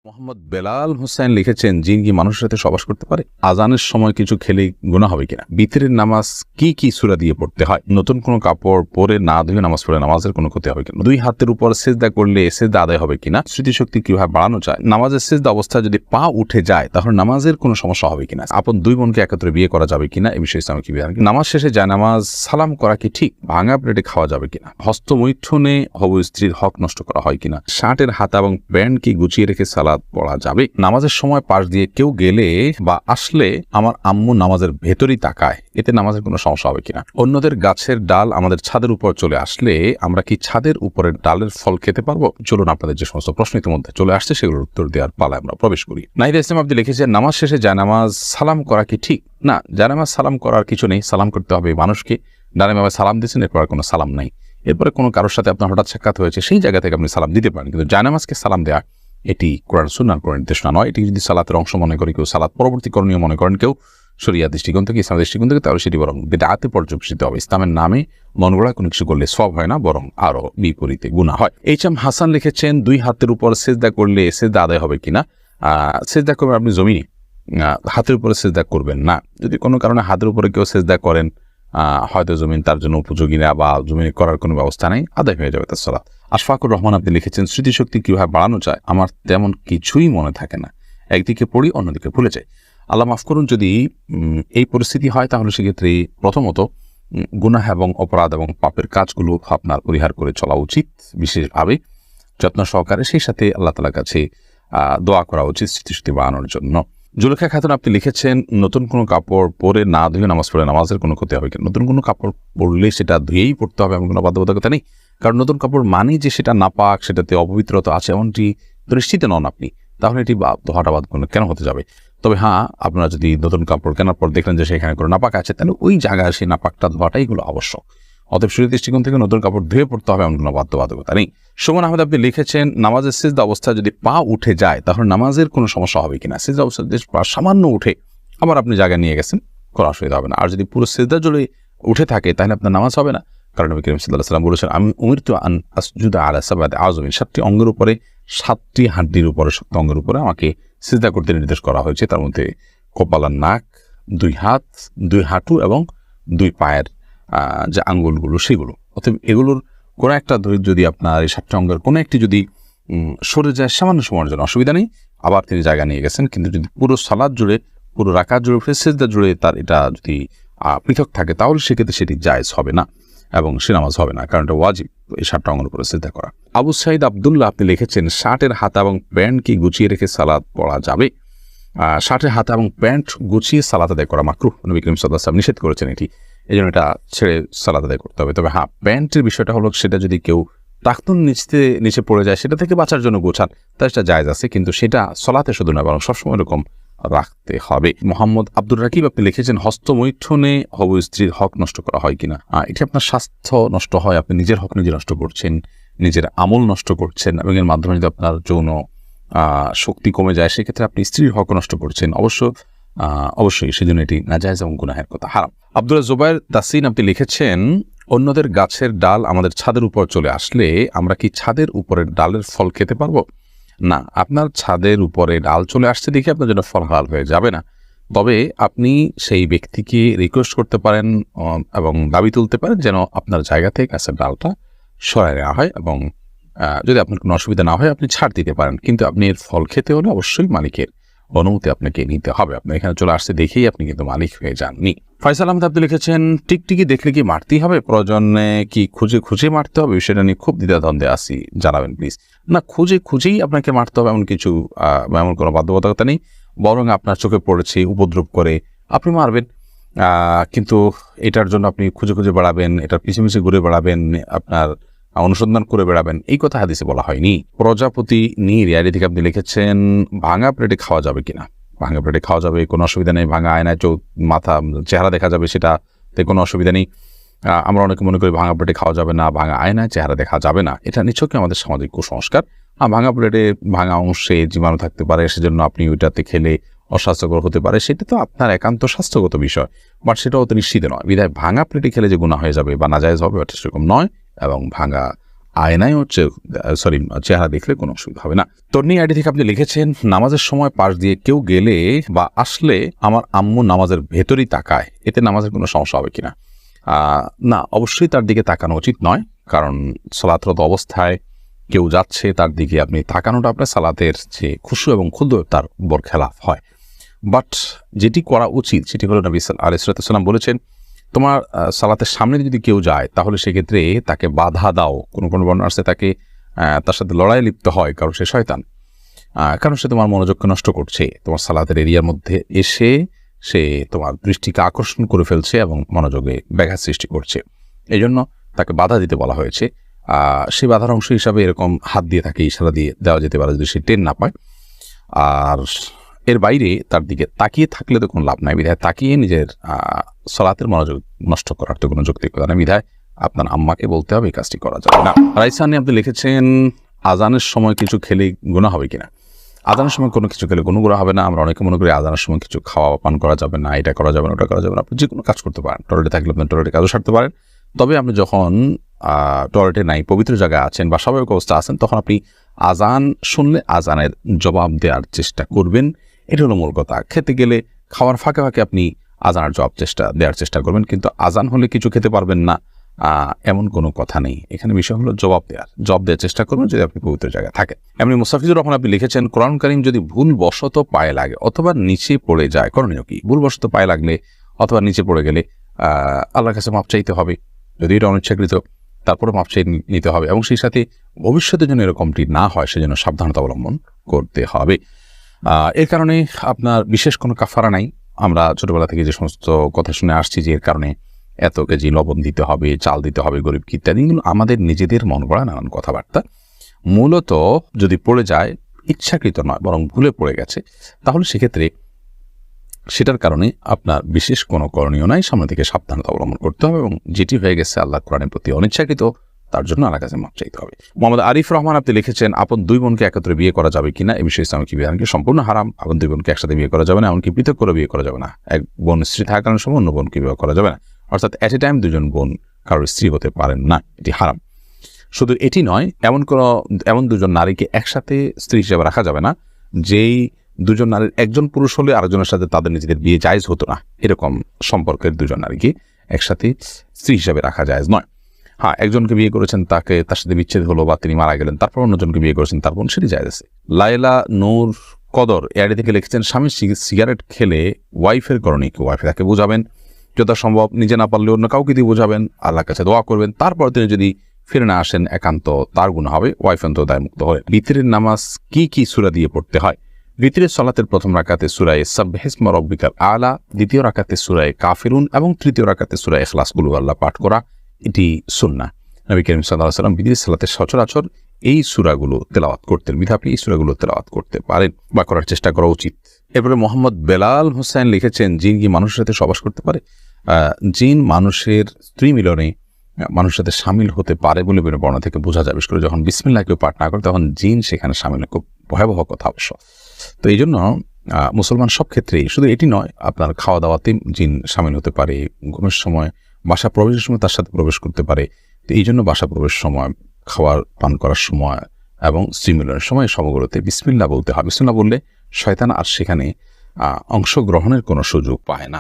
মোহাম্মদ বেলাল হোসেন লিখেছেন, জিন কি মানুষের সাথে সবাস করতে পারে? আজানের সময় কিছু খেলে গুনাহ হবে কিনা? বিতরের নামাজ কি সূরা দিয়ে পড়তে হয়? নতুন কোনো কাপড় পরে না ধুয়ে নামাজ পড়ে নামাজের কোনো ক্ষতি হবে কিনা? দুই হাতের উপর সিজদা করলে সিজদা আদায় হবে কিনা? স্মৃতিশক্তি কিভাবে বাড়ানো যায়? নামাজের সিজদা অবস্থায় যদি পা উঠে যায় তাহলে নামাজের কোনো সমস্যা হবে কিনা? আপন দুই বোনকে একত্রে বিয়ে করা যাবে কিনা? এই বিষয়ে ইসলামে কি বিধান? নামাজ শেষে যায় নামাজ সালাম করা কি ঠিক? ভাঙা প্লেটে খাওয়া যাবে কিনা? হস্তমৈথুনে হবু স্ত্রীর হক নষ্ট করা হয় কিনা? শার্টের হাতা এবং প্যান্ট কি গুছিয়ে রেখে সালাদ পড়া যাবে? নামাজের সময় পাশ দিয়ে কেউ গেলে বা আসলে আমার আম্মু নামাজের ভেতরই তাকায়, এতে নামাজের কোনো সমস্যা হবে কিনা? অন্যদের গাছের ডাল আমাদের ছাদের উপর চলে আসলে আমরা কি ছাদের উপরের ডালের ফল খেতে পারবো? চলুন আপনাদের যে সমস্ত প্রশ্ন ইতিমধ্যে চলে আসছে সেগুলোর উত্তর দেওয়ার পালায় আমরা প্রবেশ করি। নাহিদা ইসলাম আপনি লিখেছেন, নামাজ শেষে জায়নামাজ সালাম করা কি ঠিক? না, জায়নামাজ সালাম করার কিছু নেই। সালাম করতে হবে মানুষকে। ডানে সালাম দিচ্ছেন, এরপর কোনো সালাম নাই। এরপরে কোনো কারোর সাথে আপনার হঠাৎ সাক্ষাৎ হয়েছে, সেই জায়গা থেকে আপনি সালাম দিতে পারেন, কিন্তু জায়নামাজকে সালাম দেওয়া এটি কোরআন সুন্নাহর কোনো নির্দেশনা নয়। এটি যদি সালাতের অংশ মনে করে কেউ, সালাত পরবর্তী করণীয় মনে করেন কেউ, শরিয়া দৃষ্টিকোণ থেকে, ইসলামের দৃষ্টিকোণ থেকে, তাহলে সেটি বরং বিদআতে পর্যবেসিত হবে। ইসলামের নামে মন গড়া কোনো কিছু করলে সওয়াব হয় না, বরং আরো বিপরীতে গুনাহ হয়। এইচ.এম. হাসান লিখেছেন, দুই হাতের উপর সিজদা করলে সিজদা আদায় হবে কিনা? সিজদা করবেন আপনি জমিনে, হাতের উপরে সিজদা করবেন না। যদি কোনো কারণে হাতের উপরে কেউ সিজদা করেন, হয়তো জমিন তার জন্য উপযোগী না বা জমিনে করার কোনো ব্যবস্থা নেই, আদায় হয়ে যাবে তার সালাত। আশফাকুর রহমান আপনি লিখেছেন, স্মৃতিশক্তি কিভাবে বাড়ানো যায়? আমার তেমন কিছুই মনে থাকে না, একদিকে পড়ি অন্যদিকে ভুলে যাই। আল্লাহ মাফ করুন, যদি এই পরিস্থিতি হয় তাহলে সেক্ষেত্রে প্রথমত গুনাহ এবং অপরাধ এবং পাপের কাজগুলো আপনার পরিহার করে চলা উচিত, বিশেষভাবে যত্ন সহকারে। সেই সাথে আল্লাহ তাআলার কাছে দোয়া করা উচিত স্মৃতিশক্তি বাড়ানোর জন্য। জুলেখা খাতুন আপনি লিখেছেন, নতুন কোনো কাপড় পরে না ধুয়ে নামাজ পড়ে নামাজের কোনো ক্ষতি হবে কিনা? নতুন কোনো কাপড় পরলে সেটা ধুয়েই পড়তে হবে এমন কোনো বাধ্যবাধকতা নেই, কারণ নতুন কাপড় মানেই যে সেটা নাপাক, সেটাতে অপবিত্রতা আছে এমনটি নিশ্চিত নন আপনি, তাহলে এটি ধোয়াটা বাদ কেন হতে যাবে? তবে হ্যাঁ, আপনারা যদি নতুন কাপড় কেনার পর দেখলেন যে সেখানে কোনো নাপাক আছে, তাহলে ওই জায়গায় সেই নাপাকটা ধোয়াটাই হলো আবশ্যক। অতএব শরীর দৃষ্টিকোণ থেকে নতুন কাপড় ধুয়ে পড়তে হবে এমন কোনো বাধ্যবাধকতা নেই। সুমন আহমেদ আপনি লিখেছেন, নামাজের সিজদা অবস্থায় যদি পা উঠে যায় তাহলে নামাজের কোনো সমস্যা হবে কিনা? সিজদা অবস্থায় যদি পা সামান্য উঠে আবার আপনি জায়গায় নিয়ে গেছেন, কোনো অসুবিধা হবে না। আর যদি পুরো সিজদা জুড়ে উঠে থাকে তাহলে আপনার নামাজ হবে না, কারণ নবী করিম সাল্লাল্লাহু আলাইহি ওয়াসাল্লাম বলেছেন, আমি উমিরতু আন আসজুদা আলা সাবআতি আযমিন, 7টি অঙ্গের উপরে, 7টি হাড্ডির উপরে, শক্ত অঙ্গের উপরে আমাকে সিজদা করতে নির্দেশ করা হয়েছে। তার মধ্যে কপাল আর নাক, 2 হাত, 2 হাঁটু এবং 2 পায়ের যে আঙ্গুলগুলো সেগুলো। অতএব এগুলোর কোনো একটা যদি আপনার এই 7টি অঙ্গের কোনো একটি যদি সরে যায় সামান্য সময়ের জন্য, অসুবিধা নেই, আবার তিনি জায়গা নিয়ে গেছেন। কিন্তু যদি পুরো সালাত জুড়ে, পুরো রাকাত জুড়ে, সিজদা জুড়ে তার এটা যদি পৃথক থাকে তাহলে সেক্ষেত্রে সেটি জায়েজ হবে না এবং সে নামাজ হবে না, কারণ এটা ওয়াজিব এই 7টা অঙ্গের উপরে সিজদা করা। আবু সাইদ আব্দুল্লাহ আপনি লিখেছেন, শার্টের হাতা এবং প্যান্ট কি গুছিয়ে রেখে সালাত পড়া যাবে? শার্টের হাতা এবং প্যান্ট গুছিয়ে সালাত আদায় করা মাকরুহ, নবী করিম সাল্লাল্লাহু আলাইহি ওয়াসাল্লাম নিষেধ করেছেন এটি, এই জন্য এটা ছেড়ে সালাত আদায় করতে হবে। তবে হ্যাঁ, প্যান্টের বিষয়টা হলো, সেটা যদি কেউ টাকনুন নিচে পড়ে যায়, সেটা থেকে বাঁচার জন্য গোছান, তার সেটা জায়েজ আছে, কিন্তু সেটা সালাতে শুধু না, বরং সবসময় এরকম রাখতে হবে। মোহাম্মদ আব্দুর রাকিব আপনি লিখেছেন, হস্তমৈথুনে হবু স্ত্রীর হক নষ্ট করা হয় কিনা? এটি আপনার স্বাস্থ্য নষ্ট হয়, আপনি নিজের হক নিজে নষ্ট করছেন, নিজের আমল নষ্ট করছেন, এবং এর মাধ্যমে যদি আপনার যৌন শক্তি কমে যায় সেক্ষেত্রে আপনি স্ত্রীর হক নষ্ট করছেন। অবশ্যই সেজন্য এটি নাজায়েজ এবং গুনাহের কথা, হারাম। আব্দুল্লাহ জুবাইর তাসিন আপনি লিখেছেন, অন্যদের গাছের ডাল আমাদের ছাদের উপর চলে আসলে আমরা কি ছাদের উপরের ডালের ফল খেতে পারবো? না, আপনার ছাদের উপরে ডাল চলে আসছে দেখে আপনার জন্য ফল হালাল হয়ে যাবে না। তবে আপনি সেই ব্যক্তিকে রিকোয়েস্ট করতে পারেন এবং দাবি তুলতে পারেন যেন আপনার জায়গা থেকে গাছের ডালটা সরায় নেওয়া হয়, এবং যদি আপনার কোনো অসুবিধা না হয় আপনি ছাড় দিতে পারেন, কিন্তু আপনি এর ফল খেতে হলে অবশ্যই মালিকের অনুমতি আপনাকে নিতে হবে। আপনার এখানে চলে আসতে দেখেই আপনি কিন্তু মালিক হয়ে যাননি। ফয়সাল আহমেদ আপনি লিখেছেন, টিকটিকি দেখলে কি মারতেই হবে? প্রয়োজনে কি খুঁজে মারতে হবে? বিষয়টা নিয়ে খুব দ্বিধাদ্বন্দ্বে আছি, জানাবেন প্লিজ। না, খুঁজেই আপনাকে মারতে হবে এমন কিছু, এমন কোনো বাধ্যবাধকতা নেই, বরং আপনার চোখে পড়েছে, উপদ্রব করে আপনি মারবেন, কিন্তু এটার জন্য আপনি খুঁজে বেড়াবেন, এটার পিছিয়ে ঘুরে বেড়াবেন, আপনার অনুসন্ধান করে বেড়াবেন, এই কথা হাদিসে বলা হয়নি। প্রজাপতি রিয়ালি থেকে আপনি লিখেছেন, ভাঙা প্লেটে খাওয়া যাবে কিনা? ভাঙা প্লেটে খাওয়া যাবে, কোনো অসুবিধা নেই। ভাঙা আয়নায় মাথা চেহারা দেখা যাবে, সেটাতে কোনো অসুবিধা নেই। আমরা অনেকে মনে করি ভাঙা প্লেটে খাওয়া যাবে না, ভাঙা আয়নায় চেহারা দেখা যাবে না, এটা নিছকই আমাদের সামাজিক কুসংস্কার। ভাঙা প্লেটে ভাঙা অংশে জীবাণু থাকতে পারে, সেজন্য আপনি ওইটাতে খেলে অস্বাস্থ্যকর হতে পারে, সেটা তো আপনার একান্ত স্বাস্থ্যগত বিষয়, বাট সেটাও তো নিশ্চিত নয়। বিধায় ভাঙা প্লেটে খেলে যে গুনাহ হয়ে যাবে বা নাজায়েজ হবে, সেরকম নয়, এবং ভাঙা আয়নায় হচ্ছে চেহারা দেখলে কোনো অসুবিধা হবে না। তন্নি আইডি থেকে আপনি লিখেছেন, নামাজের সময় পাশ দিয়ে কেউ গেলে বা আসলে আমার আম্মু নামাজের ভেতরেই তাকায়, এতে নামাজের কোনো সমস্যা হবে কিনা? না, অবশ্যই তার দিকে তাকানো উচিত নয়, কারণ সালাতরত অবস্থায় কেউ যাচ্ছে তার দিকে আপনি তাকানোটা আপনার সালাতের যে খুশু এবং ক্ষুদ্র তার বরখেলাফ হয়। বাট যেটি করা উচিত সেটি হলো নবী আলাইহিস সালাম বলেছেন, তোমার সালাতের সামনে যদি কেউ যায় তাহলে সেক্ষেত্রে তাকে বাধা দাও। কোনো বর্ণনা আছে তাকে তার সাথে লড়াই লিপ্ত হয়, কারণ সে শয়তান, কারণ সে তোমার মনোযোগকে নষ্ট করছে, তোমার সালাতের এরিয়ার মধ্যে এসে সে তোমার দৃষ্টিকে আকর্ষণ করে ফেলছে এবং মনোযোগে ব্যাঘাত সৃষ্টি করছে। এই জন্য তাকে বাধা দিতে বলা হয়েছে। সেই বাধার অংশ হিসাবে এরকম হাত দিয়ে তাকে ইশারা দিয়ে দেওয়া যেতে পারে যদি সে টেন না পায়। আর এর বাইরে তার দিকে তাকিয়ে থাকলে তো কোনো লাভ নাই, বিধায় তাকিয়ে নিজের সালাতের মনোযোগ নষ্ট করার তো কোনো যৌক্তিকতা নেই, বিধায় আপনার আম্মাকে বলতে হবে এই কাজটি করা যাবে না। রাইসানি আপনি লিখেছেন, আজানের সময় কিছু খেলে গুনাহ হবে কিনা? আজানের সময় কোনো কিছু খেলে কোনো গুনাহ হবে না। আমরা অনেকে মনে করি আজানের সময় কিছু খাওয়া পান করা যাবে না, এটা করা যাবে না, ওটা করা যাবে না। আপনি যে কোনো কাজ করতে পারেন, টয়লেটে থাকলে আপনি টয়লেটে কাজও সারতে পারেন। তবে আপনি যখন টয়লেটে নাই, পবিত্র জায়গায় আছেন বা স্বাভাবিক অবস্থা আছেন, তখন আপনি আজান শুনলে আজানের জবাব দেওয়ার চেষ্টা করবেন। এটা হলো মূল কথা। খেতে গেলে খাওয়ার ফাঁকে ফাঁকে আপনি আজানের দেওয়ার চেষ্টা করবেন, কিন্তু আজান হলে কিছু খেতে পারবেন না এমন কোনো কথা নেই। এখানে বিষয় হলো জবাব দেওয়ার চেষ্টা করবেন যদি আপনি পবিত্র জায়গায় থাকেন। এমনি মুস্তাফিজুর রহমান আপনি লিখেছেন, কোরআন কারীম যদি ভুলবশত পায়ে লাগে অথবা নিচে পড়ে যায়, করণীয় কি? ভুলবশত পায়ে লাগলে অথবা নিচে পড়ে গেলে আল্লাহর কাছে মাপ চাইতে হবে, যদি এটা অনিচ্ছাকৃত, তারপরে মাপ চাই নিতে হবে, এবং সেই সাথে ভবিষ্যতে যেন এরকমটি না হয় সেজন্য সাবধানতা অবলম্বন করতে হবে। এর কারণে আপনার বিশেষ কোনো কাফারা নাই। আমরা ছোটবেলা থেকে যে সমস্ত কথা শুনে আসছি যে এর কারণে এত কেজি লবণ দিতে হবে, চাল দিতে হবে গরিবকে ইত্যাদি, এগুলো আমাদের নিজেদের মন গড়া নানান কথাবার্তা। মূলত যদি পড়ে যায়, ইচ্ছাকৃত নয় বরং ভুলে পড়ে গেছে, তাহলে সেক্ষেত্রে সেটার কারণে আপনার বিশেষ কোনো করণীয় নাই, সামনে থেকে সাবধানতা অবলম্বন করতে হবে, এবং যেটি হয়ে গেছে আল্লাহ কোরআনের প্রতি অনিচ্ছাকৃত, তার জন্য আল্লাহর কাছে মাপ চাইতে হবে। মোহাম্মদ আরিফ রহমান আপনি লিখেছেন, আপন দুই বোনকে একত্রে বিয়ে করা যাবে কিনা? এই বিষয়ে ইসলামিক বিধানকে সম্পূর্ণ হারাম। আপন দুই বোনকে একসাথে বিয়ে করা যাবে না, এমনকি পৃথক করে বিয়ে করা যাবে না। এক বোন স্ত্রী থাকার সময় অন্য বোনকে বিয়ে করা যাবে না, অর্থাৎ এট এ টাইম দুজন বোন কারোর স্ত্রী হতে পারেন না, এটি হারাম। শুধু এটি নয়, এমন দুজন নারীকে একসাথে স্ত্রী হিসেবে রাখা যাবে না যেই দুজন নারীর একজন পুরুষ হলে আরেকজনের সাথে তাদের নিজেদের বিয়ে জায়েজ হতো না, এরকম সম্পর্কের দুজন নারীকে একসাথে স্ত্রী হিসাবে রাখা জায়েজ নয়। হ্যাঁ, একজনকে বিয়ে করেছেন, তার সাথে বিচ্ছেদ হলো বা তিনি মারা গেলেন, তারপর অন্যজনকে বিয়ে করেছেন, তারপর সেটি জায়েজ আছে। লাইলা নূর কদর এআইডি থেকে লিখেছেন, স্বামী সিগারেট খেলে ওয়াইফের করণীয় কি? ওয়াইফে তাকে বোঝাবেন, যথাসম্ভব নিজে না পারলে অন্য কাউকে দিয়ে বোঝাবেন, আল্লাহর কাছে দোয়া করবেন, তারপর তিনি যদি ফিরে না আসেন একান্ত তার গুনাহ হবে, ওয়াইফ অন্তত দায়মুক্ত হবে। বিতরের নামাজ কি সূরা দিয়ে পড়তে হয়? বিতরের সালাতের প্রথম রাকাতে সূরা সাব্বিহিসমা রাব্বিকাল আলা, দ্বিতীয় রাকাতে সূরা কাফিরুন এবং তৃতীয় রাকাতে সূরা ইখলাস কুল হুয়াল্লাহ পাঠ করা, এটি সুন্নাহ। নবী করিম সাল্লাল্লাহু আলাইহি ওয়াসাল্লাম বিতরের সালাতের সচরাচর এই সূরাগুলো তেলাওয়াত করতেন, বিধায় আপনি এই সূরাগুলো তেলাওয়াত করতে পারেন বা করার চেষ্টা করা উচিত। এরপরে মোহাম্মদ বেলাল হোসেন লিখেছেন, জিন কি মানুষের সাথে সহবাস করতে পারে? জিন মানুষের স্ত্রী মিলনে মানুষের সাথে সামিল হতে পারে বলে বর্ণনা থেকে বোঝা যায়। বিশেষ করে যখন বিসমিল্লাহ কেউ পাঠ না করে তখন জিন সেখানে সামিল, খুব ভয়াবহ কথা অবশ্য। তো এই জন্য মুসলমান সব ক্ষেত্রেই, শুধু এটি নয়, আপনার খাওয়া দাওয়াতে জিন সামিল হতে পারে, ঘুমের সময়, বাসা প্রবেশের সময় তার সাথে প্রবেশ করতে পারে। তো এই জন্য বাসা প্রবেশের সময়, খাওয়ার পান করার সময় এবং স্ত্রী মিলনের সময় সবগুলোতে বিসমিল্লাহ বলতে হয়। বিসমিল্লাহ বললে শয়তান আর সেখানে অংশগ্রহণের কোনো সুযোগ পায় না।